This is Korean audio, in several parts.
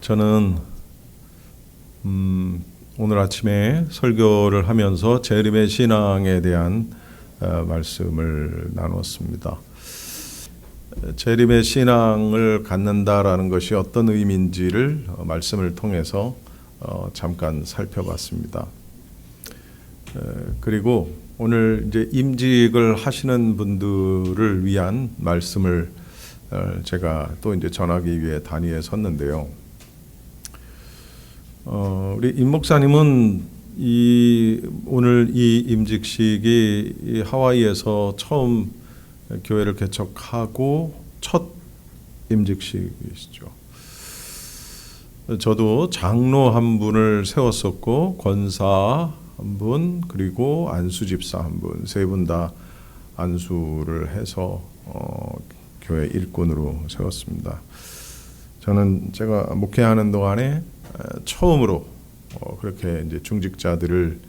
저는 오늘 아침에 설교를 하면서 재림의 신앙에 대한 말씀을 나눴습니다. 재림의 신앙을 갖는다라는 것이 어떤 의미인지를 말씀을 통해서 잠깐 살펴봤습니다. 그리고 오늘 이제 임직을 하시는 분들을 위한 말씀을 제가 또 이제 전하기 위해 단위에 섰는데요. 우리 임 목사님은 오늘 이 임직식이 이 하와이에서 처음 교회를 개척하고 첫 임직식이시죠. 저도 장로 한 분을 세웠었고 권사 한 분, 그리고 안수 집사 한 분, 세 분 다 안수를 해서 교회 일꾼으로 세웠습니다. 저는 제가 목회하는 동안에 처음으로 그렇게 이제 중직자들을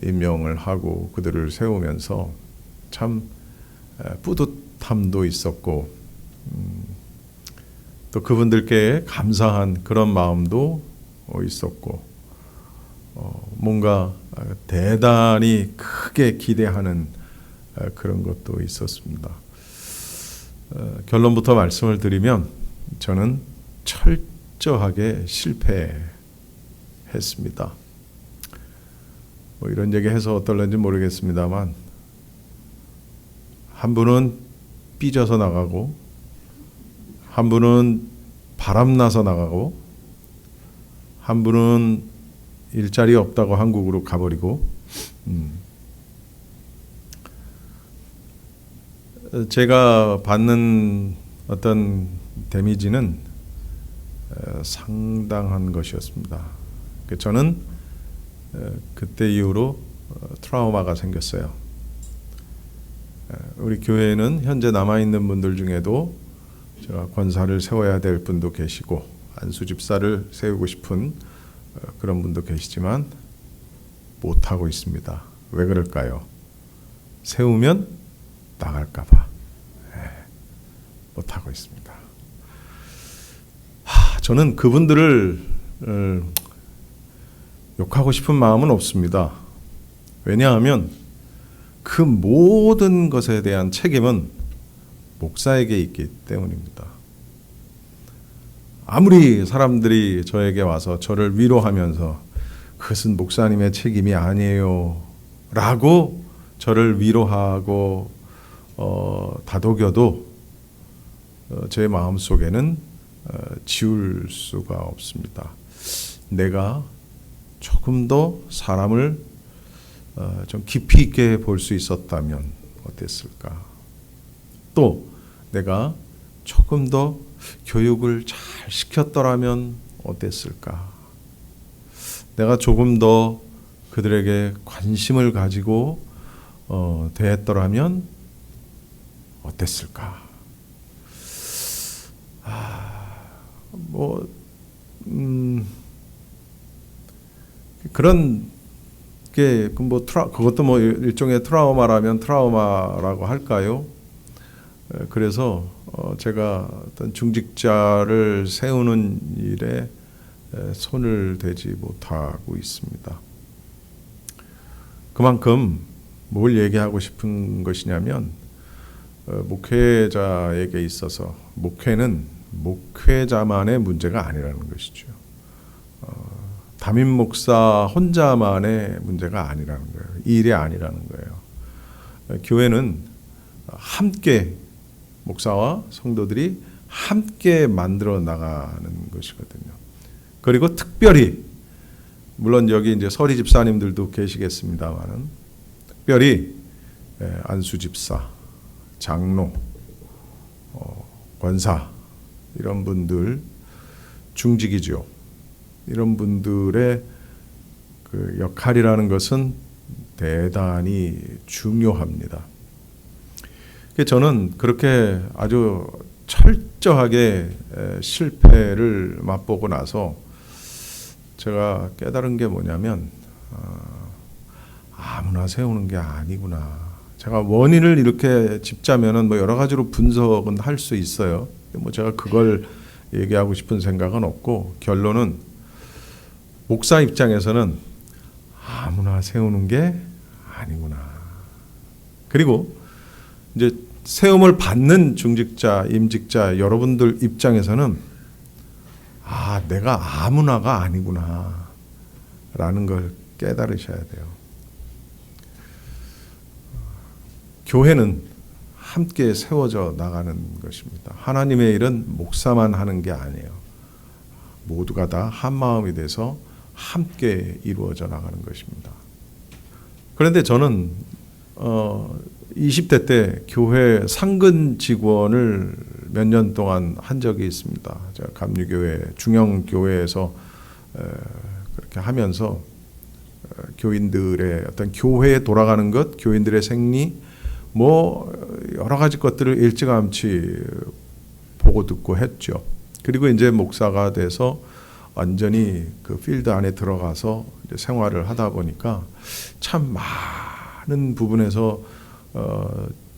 임명을 하고 그들을 세우면서 참 뿌듯함도 있었고 또 그분들께 감사한 그런 마음도 있었고 뭔가 대단히 크게 기대하는 그런 것도 있었습니다. 결론부터 말씀을 드리면 저는 철저하게 실패했습니다. 뭐 이런 얘기 해서 어떨는지 모르겠습니다만 한 분은 삐져서 나가고 한 분은 바람나서 나가고 한 분은 일자리 없다고 한국으로 가버리고 제가 받는 어떤 데미지는 상당한 것이었습니다. 저는 그때 이후로 트라우마가 생겼어요. 우리 교회에는 현재 남아있는 분들 중에도 제가 권사를 세워야 될 분도 계시고 안수 집사를 세우고 싶은 그런 분도 계시지만 못하고 있습니다. 왜 그럴까요? 세우면 나갈까 봐 못하고 있습니다. 저는 그분들을 욕하고 싶은 마음은 없습니다. 왜냐하면 그 모든 것에 대한 책임은 목사에게 있기 때문입니다. 아무리 사람들이 저에게 와서 저를 위로하면서 그것은 목사님의 책임이 아니에요 라고 저를 위로하고 다독여도 제 마음속에는 지울 수가 없습니다. 내가 조금 더 사람을 좀 깊이 있게 볼 수 있었다면 어땠을까? 또 내가 조금 더 교육을 잘 시켰더라면 어땠을까? 내가 조금 더 그들에게 관심을 가지고 대했더라면 어땠을까? 그런 게 그것도 뭐 일종의 트라우마라면 트라우마라고 할까요? 그래서 제가 어떤 중직자를 세우는 일에 손을 대지 못하고 있습니다. 그만큼 뭘 얘기하고 싶은 것이냐면 목회자에게 있어서 목회는 목회자만의 문제가 아니라는 것이죠. 담임 목사 혼자만의 문제가 아니라는 거예요. 일이 아니라는 거예요. 교회는 함께 목사와 성도들이 함께 만들어 나가는 것이거든요. 그리고 특별히 물론 여기 이제 서리 집사님들도 계시겠습니다만은 특별히 안수 집사, 장로, 권사 이런 분들 중직이죠. 이런 분들의 그 역할이라는 것은 대단히 중요합니다. 저는 그렇게 아주 철저하게 실패를 맛보고 나서 제가 깨달은 게 뭐냐면 아무나 세우는 게 아니구나. 제가 원인을 이렇게 짚자면은 뭐 여러 가지로 분석은 할 수 있어요. 뭐 제가 그걸 얘기하고 싶은 생각은 없고, 결론은 목사 입장에서는 아무나 세우는 게 아니구나. 그리고 이제 세움을 받는 중직자, 임직자 여러분들 입장에서는 내가 아무나가 아니구나 라는 걸 깨달으셔야 돼요. 교회는 함께 세워져 나가는 것입니다. 하나님의 일은 목사만 하는 게 아니에요. 모두가 다 한마음이 돼서 함께 이루어져 나가는 것입니다. 그런데 저는 20대 때 교회 상근 직원을 몇 년 동안 한 적이 있습니다. 제가 감리교회 중형교회에서 그렇게 하면서 교인들의 어떤 교회에 돌아가는 것, 교인들의 생리, 여러 가지 것들을 일찌감치 보고 듣고 했죠. 그리고 이제 목사가 돼서 완전히 그 필드 안에 들어가서 이제 생활을 하다 보니까 참 많은 부분에서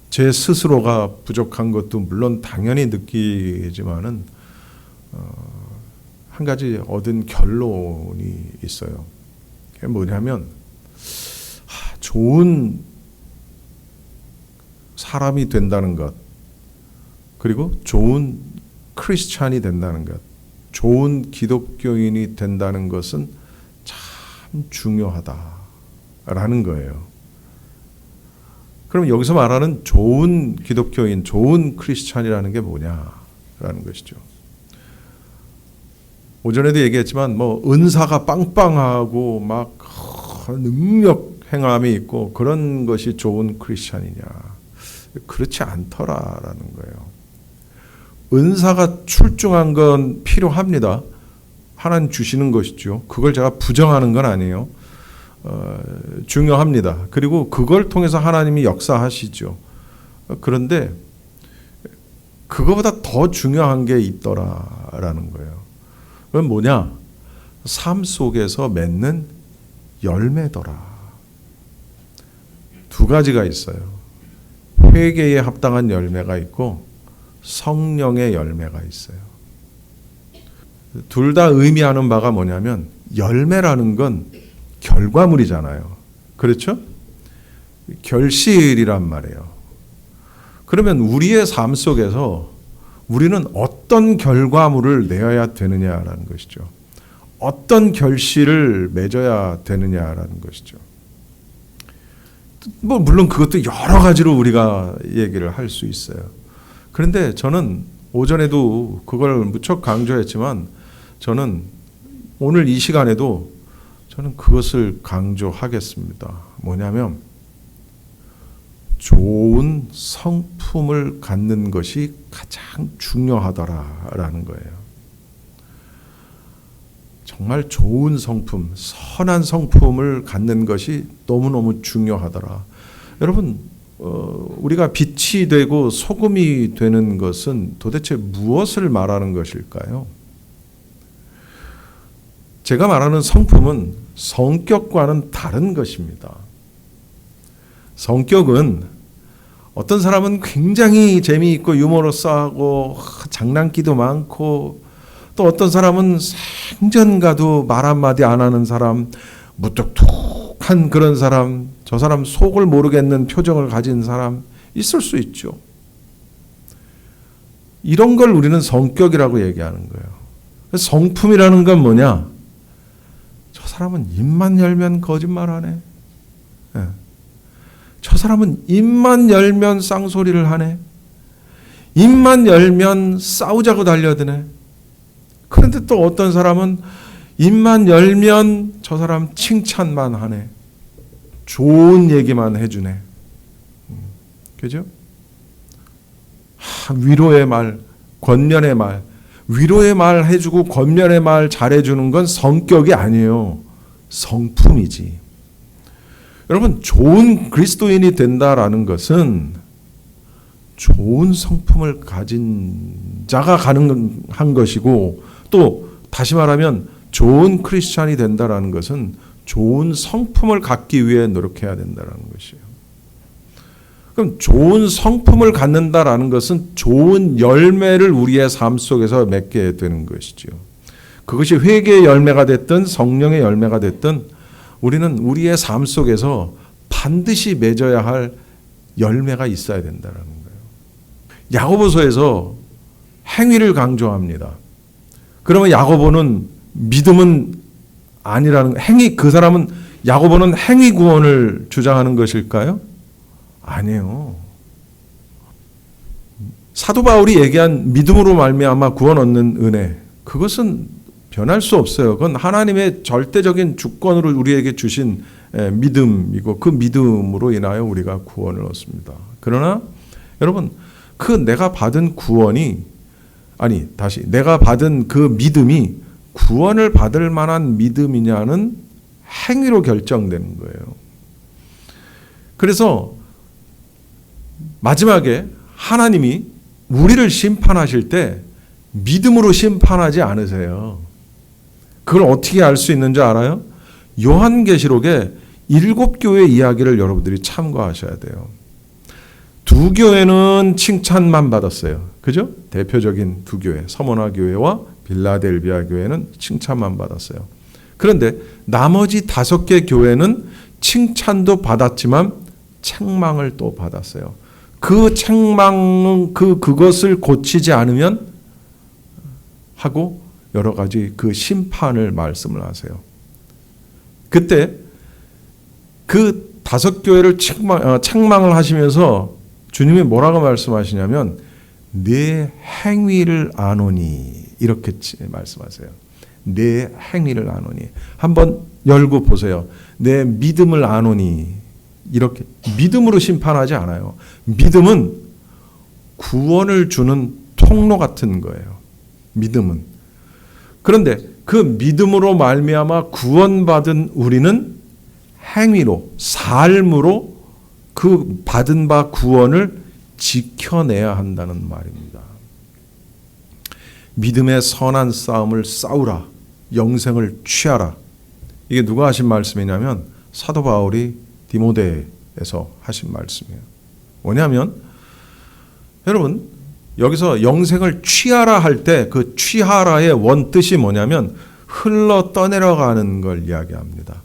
제 스스로가 부족한 것도 물론 당연히 느끼지만은 한 가지 얻은 결론이 있어요. 그게 뭐냐면 좋은 사람이 된다는 것, 그리고 좋은 크리스찬이 된다는 것, 좋은 기독교인이 된다는 것은 참 중요하다라는 거예요. 그럼 여기서 말하는 좋은 기독교인, 좋은 크리스찬이라는 게 뭐냐라는 것이죠. 오전에도 얘기했지만 은사가 빵빵하고 막 능력 행함이 있고 그런 것이 좋은 크리스찬이냐? 그렇지 않더라라는 거예요. 은사가 출중한 건 필요합니다. 하나님 주시는 것이죠. 그걸 제가 부정하는 건 아니에요. 중요합니다. 그리고 그걸 통해서 하나님이 역사하시죠. 그런데 그거보다 더 중요한 게 있더라라는 거예요. 그건 뭐냐? 삶 속에서 맺는 열매더라. 두 가지가 있어요. 회개에 합당한 열매가 있고 성령의 열매가 있어요. 둘 다 의미하는 바가 뭐냐면 열매라는 건 결과물이잖아요. 그렇죠? 결실이란 말이에요. 그러면 우리의 삶 속에서 우리는 어떤 결과물을 내어야 되느냐라는 것이죠. 어떤 결실을 맺어야 되느냐라는 것이죠. 물론 그것도 여러 가지로 우리가 얘기를 할 수 있어요. 그런데 저는 오전에도 그걸 무척 강조했지만 저는 오늘 이 시간에도 저는 그것을 강조하겠습니다. 뭐냐면 좋은 성품을 갖는 것이 가장 중요하더라라는 거예요. 정말 좋은 성품, 선한 성품을 갖는 것이 너무너무 중요하더라. 여러분, 우리가 빛이 되고 소금이 되는 것은 도대체 무엇을 말하는 것일까요? 제가 말하는 성품은 성격과는 다른 것입니다. 성격은 어떤 사람은 굉장히 재미있고 유머러스하고 장난기도 많고, 또 어떤 사람은 생전가도 말 한마디 안 하는 사람, 무뚝뚝한 그런 사람, 저 사람 속을 모르겠는 표정을 가진 사람 있을 수 있죠. 이런 걸 우리는 성격이라고 얘기하는 거예요. 성품이라는 건 뭐냐? 저 사람은 입만 열면 거짓말하네. 저 사람은 입만 열면 쌍소리를 하네. 입만 열면 싸우자고 달려드네. 그런데 또 어떤 사람은 입만 열면 저 사람 칭찬만 하네. 좋은 얘기만 해주네. 그죠? 위로의 말, 권면의 말, 위로의 말 해주고 권면의 말 잘해주는 건 성격이 아니에요. 성품이지. 여러분, 좋은 그리스도인이 된다라는 것은 좋은 성품을 가진 자가 가능한 것이고, 또 다시 말하면 좋은 크리스찬이 된다라는 것은 좋은 성품을 갖기 위해 노력해야 된다는 것이에요. 그럼 좋은 성품을 갖는다라는 것은 좋은 열매를 우리의 삶 속에서 맺게 되는 것이죠. 그것이 회개의 열매가 됐든 성령의 열매가 됐든 우리는 우리의 삶 속에서 반드시 맺어야 할 열매가 있어야 된다는 거예요. 야고보서에서 행위를 강조합니다. 그러면 야고보는 믿음은 아니라는 행위, 그 사람은 야고보는 행위 구원을 주장하는 것일까요? 아니에요. 사도 바울이 얘기한 믿음으로 말미암아 구원 얻는 은혜, 그것은 변할 수 없어요. 그건 하나님의 절대적인 주권으로 우리에게 주신 믿음이고 그 믿음으로 인하여 우리가 구원을 얻습니다. 그러나 여러분, 그 내가 받은 구원이 내가 받은 그 믿음이 구원을 받을 만한 믿음이냐는 행위로 결정되는 거예요. 그래서 마지막에 하나님이 우리를 심판하실 때 믿음으로 심판하지 않으세요. 그걸 어떻게 알 수 있는 줄 알아요? 요한계시록에 7교회 이야기를 여러분들이 참고하셔야 돼요. 2교회는 칭찬만 받았어요. 그죠? 대표적인 2교회, 서머나 교회와 빌라델비아 교회는 칭찬만 받았어요. 그런데 나머지 5개 교회는 칭찬도 받았지만 책망을 또 받았어요. 그 책망은 그것을 고치지 않으면 하고 여러 가지 그 심판을 말씀을 하세요. 그때 그 5교회를 책망을 하시면서 주님이 뭐라고 말씀하시냐면 내 행위를 아노니 이렇게 말씀하세요. 내 행위를 아노니. 한번 열고 보세요. 내 믿음을 아노니. 이렇게 믿음으로 심판하지 않아요. 믿음은 구원을 주는 통로 같은 거예요. 믿음은. 그런데 그 믿음으로 말미암아 구원받은 우리는 행위로, 삶으로 그 받은 바 구원을 지켜내야 한다는 말입니다. 믿음의 선한 싸움을 싸우라. 영생을 취하라. 이게 누가 하신 말씀이냐면 사도 바울이 디모데에서 하신 말씀이에요. 뭐냐면 여러분 여기서 영생을 취하라 할 때 그 취하라의 원뜻이 뭐냐면 흘러 떠내려가는 걸 이야기합니다.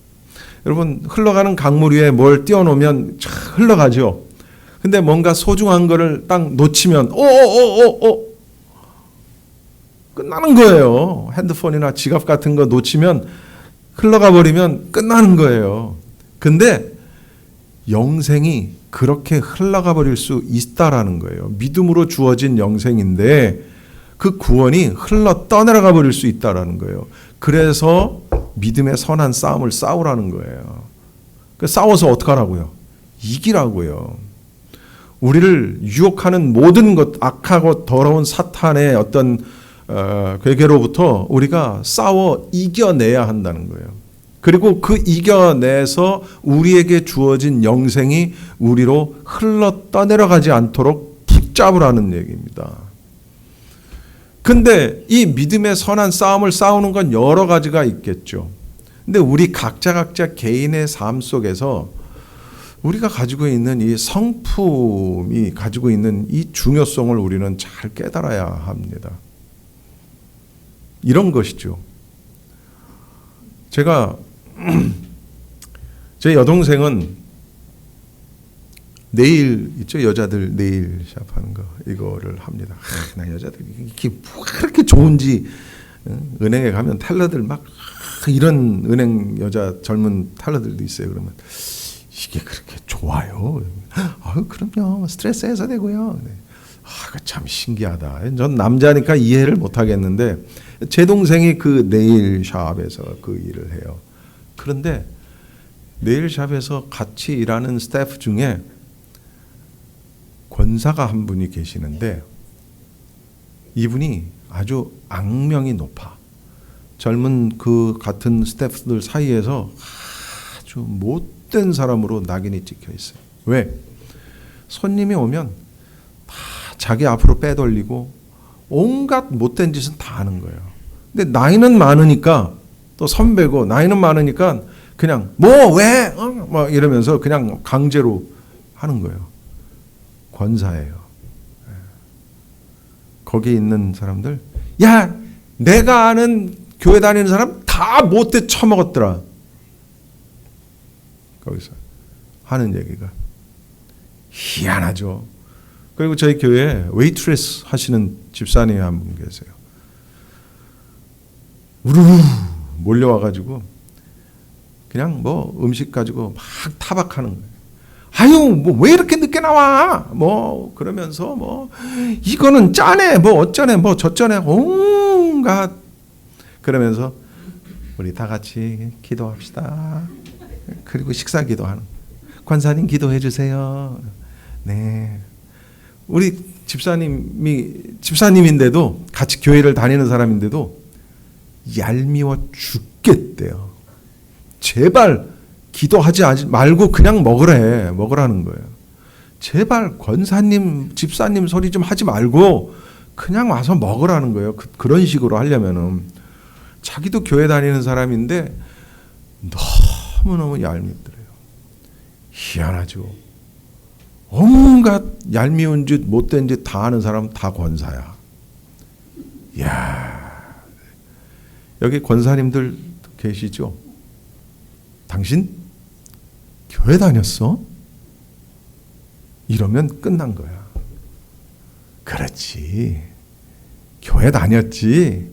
여러분 흘러가는 강물 위에 뭘 띄워놓으면 흘러가죠. 근데 뭔가 소중한 거를 딱 놓치면 끝나는 거예요. 핸드폰이나 지갑 같은 거 놓치면 흘러가 버리면 끝나는 거예요. 근데 영생이 그렇게 흘러가 버릴 수 있다라는 거예요. 믿음으로 주어진 영생인데 그 구원이 흘러 떠내려가 버릴 수 있다라는 거예요. 그래서 믿음의 선한 싸움을 싸우라는 거예요. 싸워서 어떡하라고요? 이기라고요. 우리를 유혹하는 모든 것, 악하고 더러운 사탄의 어떤 괴계로부터 우리가 싸워 이겨내야 한다는 거예요. 그리고 그 이겨내서 우리에게 주어진 영생이 우리로 흘러 떠내려가지 않도록 붙잡으라는 얘기입니다. 근데 이 믿음의 선한 싸움을 싸우는 건 여러 가지가 있겠죠. 근데 우리 각자 개인의 삶 속에서 우리가 가지고 있는 이 성품이 가지고 있는 이 중요성을 우리는 잘 깨달아야 합니다. 이런 것이죠. 제가 제 여동생은 네일 있죠? 여자들 네일샵 하는 거 이거를 합니다. 나 여자들 이게 뭐가 그렇게 좋은지 은행에 가면 텔러들 막 이런 은행 여자 젊은 텔러들도 있어요. 그러면 이게 그렇게 좋아요? 그럼요. 스트레스 해소되고요. 참 신기하다. 전 남자니까 이해를 못 하겠는데 제 동생이 그 네일샵에서 그 일을 해요. 그런데 네일샵에서 같이 일하는 스태프 중에 권사가 한 분이 계시는데 이분이 아주 악명이 높아. 젊은 그 같은 스태프들 사이에서 아주 못된 사람으로 낙인이 찍혀 있어요. 왜? 손님이 오면 다 자기 앞으로 빼돌리고 온갖 못된 짓은 다 하는 거예요. 근데 나이는 많으니까 또 선배고 나이는 많으니까 그냥 뭐 왜? 막 이러면서 그냥 강제로 하는 거예요. 권사예요. 거기 있는 사람들, 야, 내가 아는 교회 다니는 사람 다 못돼 처먹었더라. 거기서 하는 얘기가 희한하죠. 그리고 저희 교회에 웨이트레스 하시는 집사님이 한 분 계세요. 우르르 몰려와가지고 그냥 뭐 음식 가지고 막 타박하는 거예요. 아유, 뭐 왜 이렇게 늦게 나와? 뭐 그러면서 뭐 이거는 짜네, 뭐 어쩌네, 뭐 저쩌네, 온갖. 그러면서 우리 다 같이 기도합시다. 그리고 식사 기도하는. 권사님 기도해 주세요. 네. 우리 집사님인데도 같이 교회를 다니는 사람인데도 얄미워 죽겠대요. 제발 기도하지 말고 그냥 먹으라는 거예요. 제발 권사님, 집사님 소리 좀 하지 말고 그냥 와서 먹으라는 거예요. 그런 식으로 하려면은. 자기도 교회 다니는 사람인데 너무너무 얄밉더래요. 희한하죠. 온갖 얄미운 짓, 못된 짓 다 하는 사람 다 권사야. 이야, 여기 권사님들 계시죠? 당신 교회 다녔어? 이러면 끝난 거야. 그렇지. 교회 다녔지.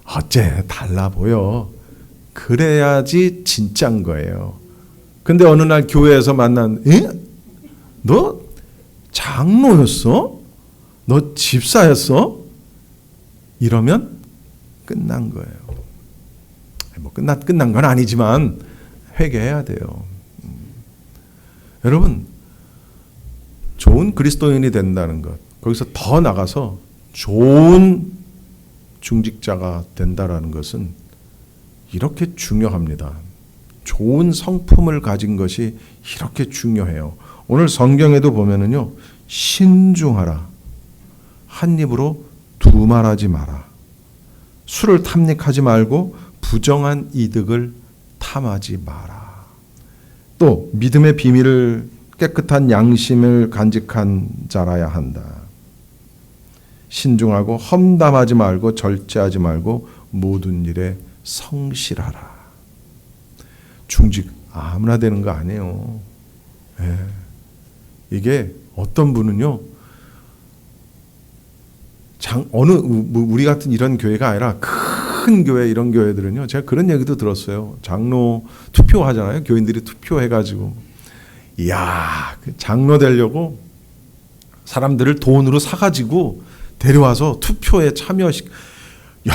어째 달라 보여. 그래야지 진짜인 거예요. 근데 어느 날 교회에서 만난, 너 장로였어? 너 집사였어? 이러면 끝난 거예요. 뭐 끝난 건 아니지만 회개해야 돼요. 여러분, 좋은 그리스도인이 된다는 것, 거기서 더 나가서 좋은 중직자가 된다라는 것은 이렇게 중요합니다. 좋은 성품을 가진 것이 이렇게 중요해요. 오늘 성경에도 보면은요, 신중하라. 한 입으로 두말하지 마라. 술을 탐닉하지 말고 부정한 이득을 탐하지 마라. 또 믿음의 비밀을 깨끗한 양심을 간직한 자라야 한다. 신중하고 험담하지 말고 절제하지 말고 모든 일에 성실하라. 중직 아무나 되는 거 아니에요. 네. 이게 어떤 분은요, 우리 같은 이런 교회가 아니라 큰 교회, 이런 교회들은요, 제가 그런 얘기도 들었어요. 장로 투표하잖아요. 교인들이 투표해가지고, 이야, 그 장로 되려고 사람들을 돈으로 사가지고 데려와서 투표에 야,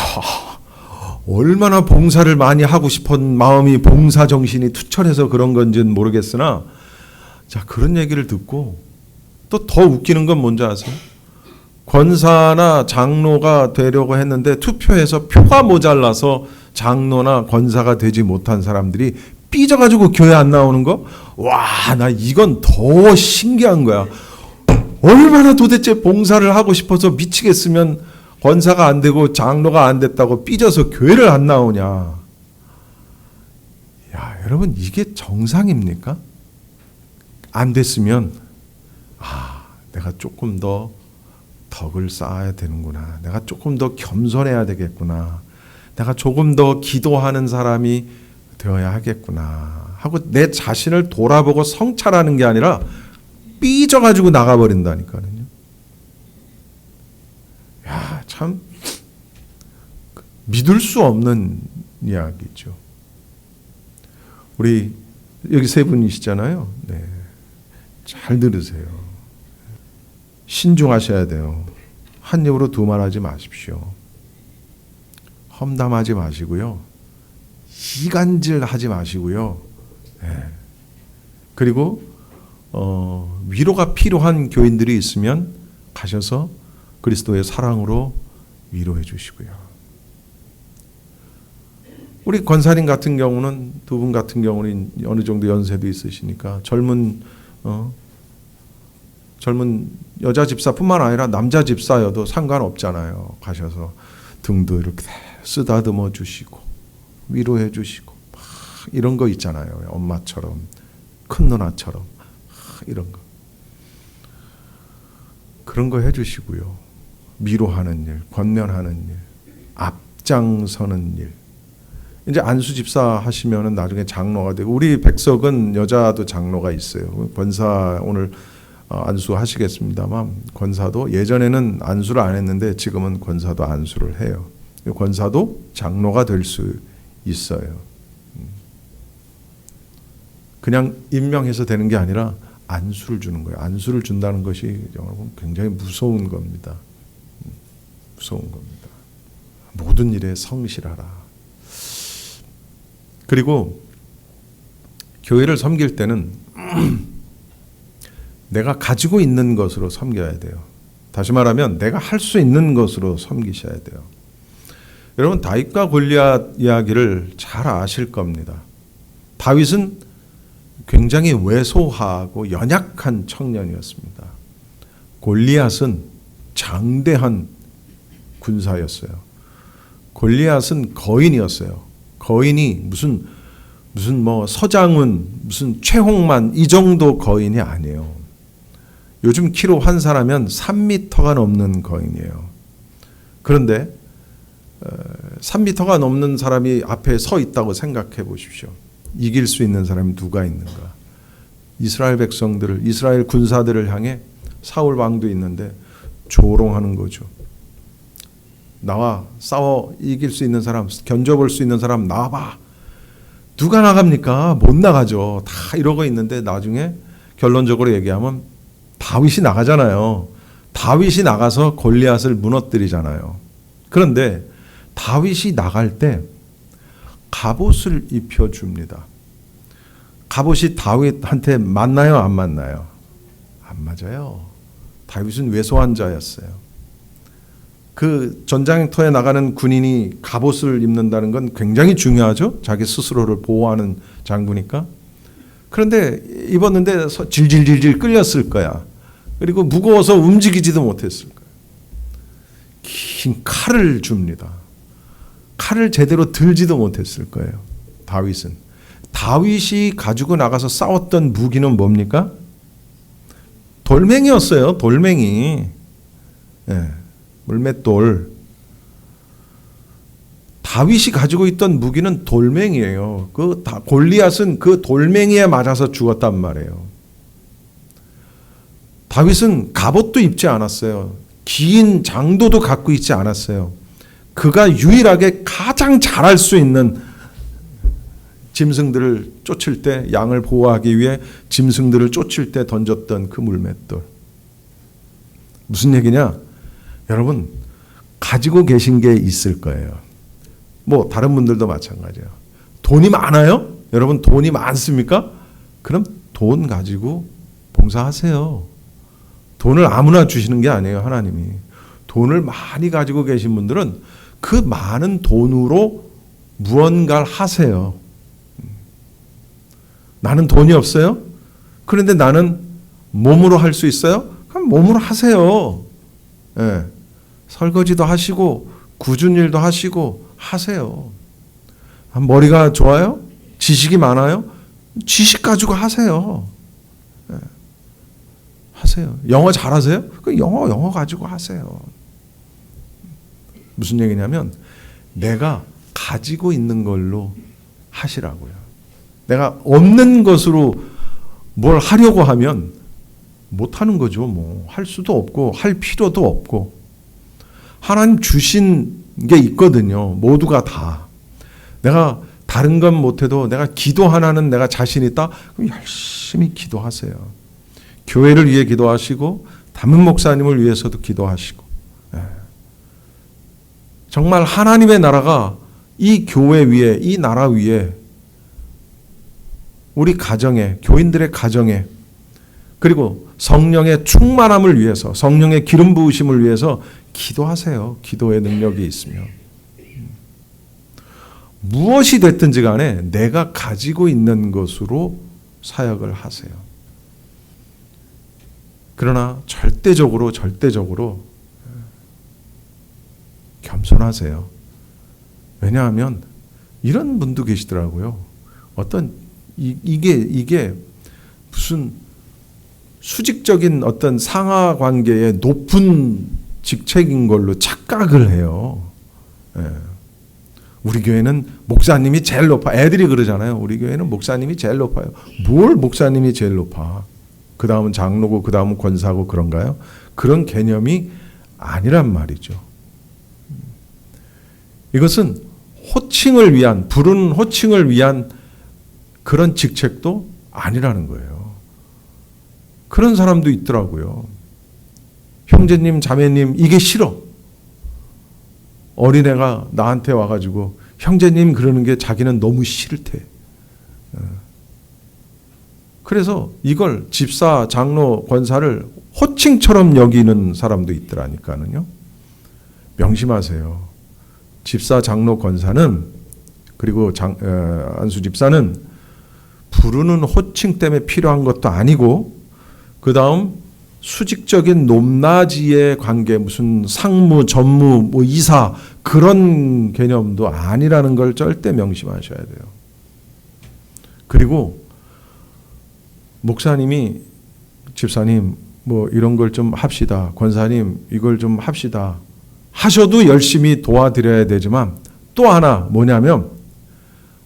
얼마나 봉사를 많이 하고 싶은 마음이, 봉사 정신이 투철해서 그런 건지는 모르겠으나, 자, 그런 얘기를 듣고 또 더 웃기는 건 뭔지 아세요? 권사나 장로가 되려고 했는데 투표에서 표가 모자라서 장로나 권사가 되지 못한 사람들이 삐져가지고 교회 안 나오는 거? 와, 나 이건 더 신기한 거야. 얼마나 도대체 봉사를 하고 싶어서 미치겠으면 권사가 안 되고 장로가 안 됐다고 삐져서 교회를 안 나오냐. 야, 여러분, 이게 정상입니까? 안 됐으면, 내가 조금 더 덕을 쌓아야 되는구나. 내가 조금 더 겸손해야 되겠구나. 내가 조금 더 기도하는 사람이 되어야 하겠구나 하고 내 자신을 돌아보고 성찰하는 게 아니라 삐져가지고 나가버린다니까요. 야, 참 믿을 수 없는 이야기죠. 우리 여기 세 분이시잖아요. 네, 잘 들으세요. 신중하셔야 돼요. 한 입으로 두말하지 마십시오. 험담하지 마시고요. 이간질하지 마시고요. 네. 그리고 위로가 필요한 교인들이 있으면 가셔서 그리스도의 사랑으로 위로해 주시고요. 우리 권사님 같은 경우는, 두 분 같은 경우는 어느 정도 연세도 있으시니까 젊은 여자 집사뿐만 아니라 남자 집사여도 상관없잖아요. 가셔서 등도 이렇게 쓰다듬어 주시고 위로해 주시고 막 이런 거 있잖아요. 엄마처럼, 큰 누나처럼 이런 거. 그런 거 해주시고요. 위로하는 일, 권면하는 일, 앞장서는 일. 이제 안수 집사 하시면은 나중에 장로가 되고, 우리 백석은 여자도 장로가 있어요. 권사 오늘 안수 하시겠습니다만, 권사도 예전에는 안수를 안 했는데 지금은 권사도 안수를 해요. 권사도 장로가 될 수 있어요. 그냥 임명해서 되는 게 아니라 안수를 주는 거예요. 안수를 준다는 것이 여러분 굉장히 무서운 겁니다. 무서운 겁니다. 모든 일에 성실하라. 그리고 교회를 섬길 때는 내가 가지고 있는 것으로 섬겨야 돼요. 다시 말하면 내가 할 수 있는 것으로 섬기셔야 돼요. 여러분, 다윗과 골리앗 이야기를 잘 아실 겁니다. 다윗은 굉장히 왜소하고 연약한 청년이었습니다. 골리앗은 장대한 군사였어요. 골리앗은 거인이었어요. 거인이 무슨 뭐 서장훈, 무슨 최홍만 이 정도 거인이 아니에요. 요즘 키로 환산하면 3m가 넘는 거인이에요. 그런데 3m가 넘는 사람이 앞에 서 있다고 생각해 보십시오. 이길 수 있는 사람이 누가 있는가? 이스라엘 백성들을, 이스라엘 군사들을 향해 사울 왕도 있는데 조롱하는 거죠. 나와 싸워 이길 수 있는 사람, 견뎌볼 수 있는 사람 나와봐. 누가 나갑니까? 못 나가죠. 다 이러고 있는데 나중에 결론적으로 얘기하면 다윗이 나가잖아요. 다윗이 나가서 골리앗을 무너뜨리잖아요. 그런데 다윗이 나갈 때 갑옷을 입혀줍니다. 갑옷이 다윗한테 맞나요? 안 맞나요? 안 맞아요. 다윗은 왜소한 자였어요. 그 전장터에 나가는 군인이 갑옷을 입는다는 건 굉장히 중요하죠. 자기 스스로를 보호하는 장구니까. 그런데 입었는데 질질질질 끌렸을 거야. 그리고 무거워서 움직이지도 못했을 거야. 긴 칼을 줍니다. 칼을 제대로 들지도 못했을 거예요. 다윗은. 다윗이 가지고 나가서 싸웠던 무기는 뭡니까? 돌멩이였어요. 돌멩이. 예, 물맷돌. 다윗이 가지고 있던 무기는 돌멩이에요. 골리앗은 그 돌멩이에 맞아서 죽었단 말이에요. 다윗은 갑옷도 입지 않았어요. 긴 장도도 갖고 있지 않았어요. 그가 유일하게 가장 잘할 수 있는 짐승들을 쫓을 때, 양을 보호하기 위해 짐승들을 쫓을 때 던졌던 그 물맷돌. 무슨 얘기냐? 여러분, 가지고 계신 게 있을 거예요. 뭐 다른 분들도 마찬가지예요. 돈이 많아요? 여러분, 돈이 많습니까? 그럼 돈 가지고 봉사하세요. 돈을 아무나 주시는 게 아니에요, 하나님이. 돈을 많이 가지고 계신 분들은 그 많은 돈으로 무언가를 하세요. 나는 돈이 없어요? 그런데 나는 몸으로 할 수 있어요? 그럼 몸으로 하세요. 예. 설거지도 하시고 굳은 일도 하시고 하세요. 머리가 좋아요? 지식이 많아요? 지식 가지고 하세요. 예. 하세요. 영어 잘하세요? 그 영어 가지고 하세요. 무슨 얘기냐면 내가 가지고 있는 걸로 하시라고요. 내가 없는 것으로 뭘 하려고 하면 못하는 거죠. 뭐 할 수도 없고 할 필요도 없고. 하나님 주신 게 있거든요. 모두가 다. 내가 다른 건 못해도 내가 기도 하나는 내가 자신 있다. 그럼 열심히 기도하세요. 교회를 위해 기도하시고 담임 목사님을 위해서도 기도하시고. 정말 하나님의 나라가 이 교회 위에, 이 나라 위에, 우리 가정에, 교인들의 가정에, 그리고 성령의 충만함을 위해서, 성령의 기름 부으심을 위해서 기도하세요. 기도의 능력이 있으면. 무엇이 됐든지 간에 내가 가지고 있는 것으로 사역을 하세요. 그러나 절대적으로 겸손하세요. 왜냐하면 이런 분도 계시더라고요. 어떤 이게 무슨 수직적인 어떤 상하 관계의 높은 직책인 걸로 착각을 해요. 예. 우리 교회는 목사님이 제일 높아. 애들이 그러잖아요. 우리 교회는 목사님이 제일 높아요. 뭘 목사님이 제일 높아? 그 다음은 장로고 그 다음은 권사고 그런가요? 그런 개념이 아니란 말이죠. 이것은 호칭을 위한, 부르는 호칭을 위한 그런 직책도 아니라는 거예요. 그런 사람도 있더라고요. 형제님, 자매님, 이게 싫어. 어린애가 나한테 와가지고 형제님 그러는 게 자기는 너무 싫대. 그래서 이걸 집사, 장로, 권사를 호칭처럼 여기는 사람도 있더라니까요. 명심하세요. 집사, 장로, 권사는 그리고 안수 집사는 부르는 호칭 때문에 필요한 것도 아니고 그 다음 수직적인 높낮이의 관계, 무슨 상무, 전무, 뭐 이사 그런 개념도 아니라는 걸 절대 명심하셔야 돼요. 그리고 목사님이 집사님 뭐 이런 걸 좀 합시다. 권사님 이걸 좀 합시다. 하셔도 열심히 도와드려야 되지만 또 하나 뭐냐면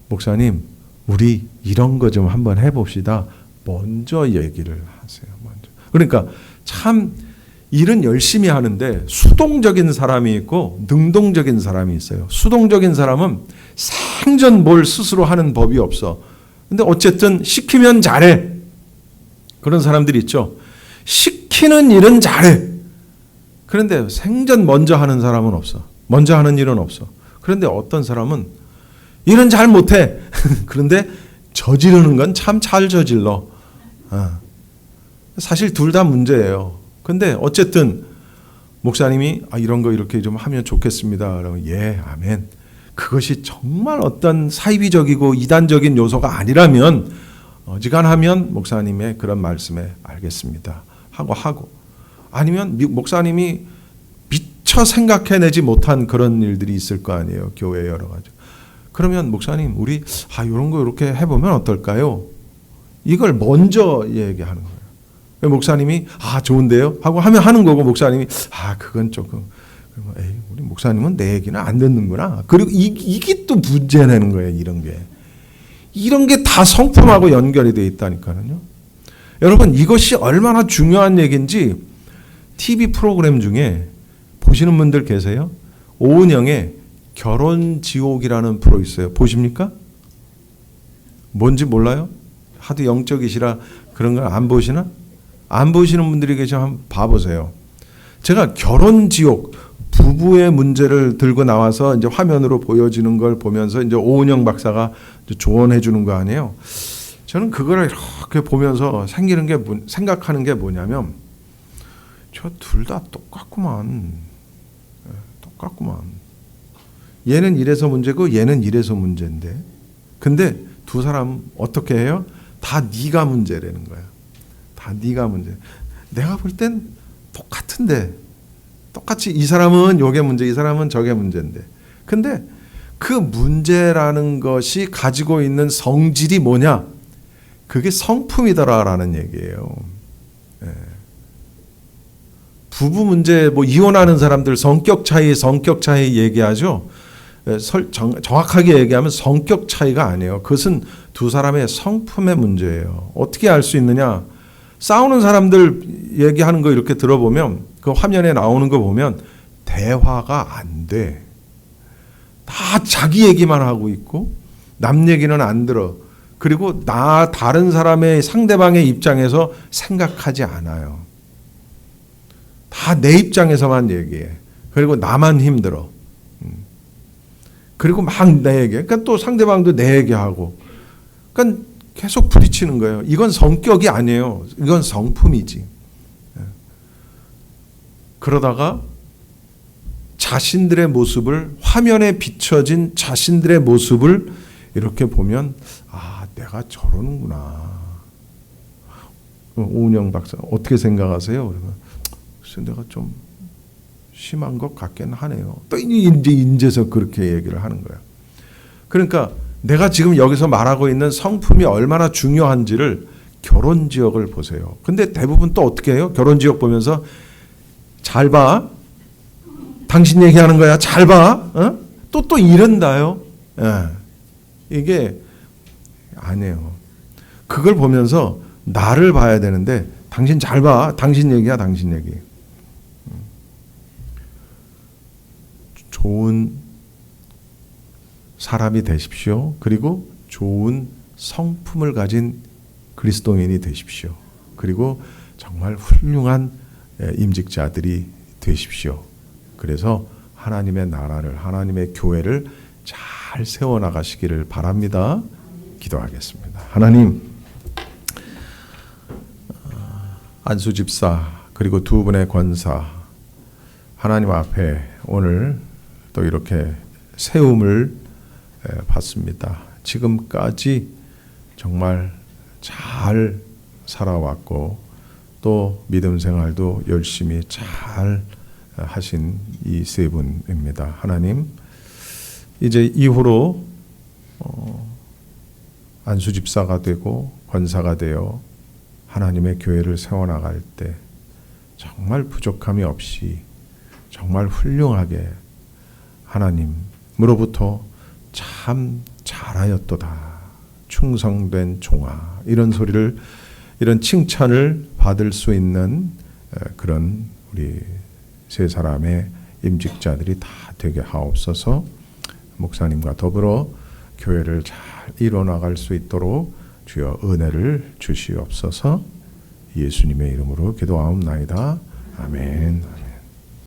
목사님 우리 이런 거 좀 한번 해봅시다. 먼저 얘기를 하세요. 먼저. 그러니까 참 일은 열심히 하는데 수동적인 사람이 있고 능동적인 사람이 있어요. 수동적인 사람은 생전 뭘 스스로 하는 법이 없어. 근데 어쨌든 시키면 잘해. 그런 사람들이 있죠. 시키는 일은 잘해. 그런데 생전 먼저 하는 사람은 없어. 먼저 하는 일은 없어. 그런데 어떤 사람은 일은 잘 못해. 그런데 저지르는 건 참 잘 저질러. 사실 둘 다 문제예요. 근데 어쨌든 목사님이 이런 거 이렇게 좀 하면 좋겠습니다. 그러면 예, 아멘. 그것이 정말 어떤 사이비적이고 이단적인 요소가 아니라면 어지간하면 목사님의 그런 말씀에 알겠습니다. 하고 아니면 목사님이 미처 생각해내지 못한 그런 일들이 있을 거 아니에요. 교회에 여러 가지. 그러면 목사님 우리 이런 거 이렇게 해보면 어떨까요? 이걸 먼저 얘기하는 거예요. 목사님이 좋은데요? 하고 하면 하는 거고 목사님이 그건 조금 에이, 우리 목사님은 내 얘기는 안 듣는구나. 그리고 이게 또 문제 내는 거예요. 이런 게 다 성품하고 연결이 돼 있다니까요. 여러분 이것이 얼마나 중요한 얘기인지 TV 프로그램 중에 보시는 분들 계세요? 오은영의 결혼지옥이라는 프로 있어요. 보십니까? 뭔지 몰라요? 하도 영적이시라 그런 걸 안 보시나? 안 보시는 분들이 계시면 한번 봐보세요. 제가 결혼지옥, 부부의 문제를 들고 나와서 이제 화면으로 보여지는 걸 보면서 이제 오은영 박사가 조언해 주는 거 아니에요. 저는 그거를 이렇게 보면서 생각하는 게 뭐냐면 저 둘 다 똑같구만. 얘는 이래서 문제고 얘는 이래서 문제인데. 근데 두 사람 어떻게 해요? 다 네가 문제라는 거야. 다 네가 문제. 내가 볼 땐 똑같은데. 똑같이 이 사람은 요게 문제, 이 사람은 저게 문제인데. 근데 그 문제라는 것이 가지고 있는 성질이 뭐냐? 그게 성품이더라라는 얘기예요. 부부 문제, 이혼하는 사람들 성격 차이 얘기하죠. 정확하게 얘기하면 성격 차이가 아니에요. 그것은 두 사람의 성품의 문제예요. 어떻게 알 수 있느냐? 싸우는 사람들 얘기하는 거 이렇게 들어보면 그 화면에 나오는 거 보면 대화가 안 돼. 다 자기 얘기만 하고 있고 남 얘기는 안 들어. 그리고 다른 사람의 상대방의 입장에서 생각하지 않아요. 다 내 입장에서만 얘기해. 그리고 나만 힘들어. 그리고 막 내 얘기해. 그러니까 또 상대방도 내 얘기하고. 그러니까 계속 부딪히는 거예요. 이건 성격이 아니에요. 이건 성품이지. 그러다가 자신들의 모습을, 화면에 비춰진 자신들의 모습을 이렇게 보면 내가 저러는구나. 오은영 박사 어떻게 생각하세요? 그러면 글쎄 내가 좀 심한 것 같긴 하네요. 또 이제서 그렇게 얘기를 하는 거야. 그러니까 내가 지금 여기서 말하고 있는 성품이 얼마나 중요한지를 결혼 지역을 보세요. 근데 대부분 또 어떻게 해요? 결혼 지역 보면서 잘 봐. 당신 얘기하는 거야. 잘 봐. 어? 또 이런다요. 예. 이게 아니에요. 그걸 보면서 나를 봐야 되는데 당신 잘 봐. 당신 얘기야. 당신 얘기. 좋은 사람이 되십시오. 그리고 좋은 성품을 가진 그리스도인이 되십시오. 그리고 정말 훌륭한 임직자들이 되십시오. 그래서 하나님의 나라를, 하나님의 교회를 잘 세워나가시기를 바랍니다. 기도하겠습니다. 하나님, 안수 집사 그리고 두 분의 권사, 하나님 앞에 오늘 또 이렇게 세움을 받습니다. 지금까지 정말 잘 살아왔고 또 믿음 생활도 열심히 잘 하신 이 세 분입니다. 하나님, 이제 이후로 안수 집사가 되고 권사가 되어 하나님의 교회를 세워나갈 때 정말 부족함이 없이 정말 훌륭하게 하나님으로부터 참 잘하였도다, 충성된 종아, 이런 소리를, 이런 칭찬을 받을 수 있는 그런 우리 세 사람의 임직자들이 다 되게 하옵소서. 목사님과 더불어 교회를 잘 이뤄나갈 수 있도록 주여 은혜를 주시옵소서. 예수님의 이름으로 기도하옵나이다. 아멘.